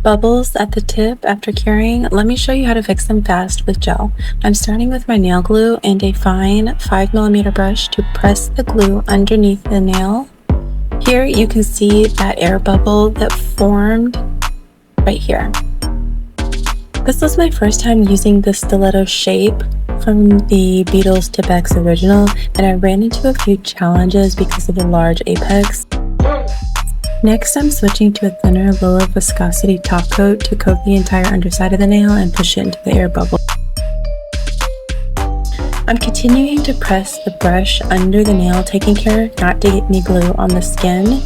Bubbles at the tip after curing. Let me show you how to fix them fast with gel. I'm starting with my nail glue and a fine 5mm brush to press the glue underneath the nail. Here you can see that air bubble that formed right here. This was my first time using the stiletto shape from the Beatles Tip X original, and I ran into a few challenges because of the large apex. Next, I'm switching to a thinner, lower viscosity top coat to coat the entire underside of the nail and push it into the air bubble. I'm continuing to press the brush under the nail, taking care not to get any glue on the skin.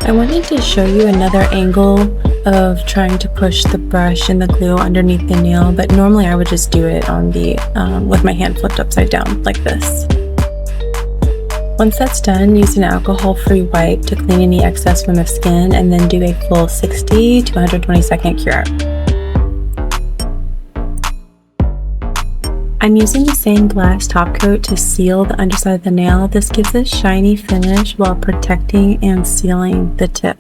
I wanted to show you another angle of trying to push the brush and the glue underneath the nail, but normally I would just do it on the with my hand flipped upside down like this. Once that's done, use an alcohol-free wipe to clean any excess from the skin and then do a full 60 to 120 second cure. I'm using the same glass top coat to seal the underside of the nail. This gives a shiny finish while protecting and sealing the tip.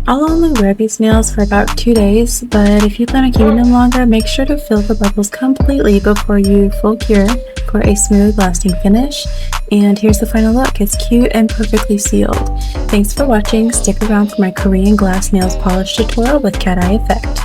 I'll only wear these nails for about 2 days, but if you plan on keeping them longer, make sure to fill the bubbles completely before you full cure for a smooth, lasting finish. And here's the final look. It's cute and perfectly sealed. Thanks for watching. Stick around for my Korean glass nails polish tutorial with cat eye effect.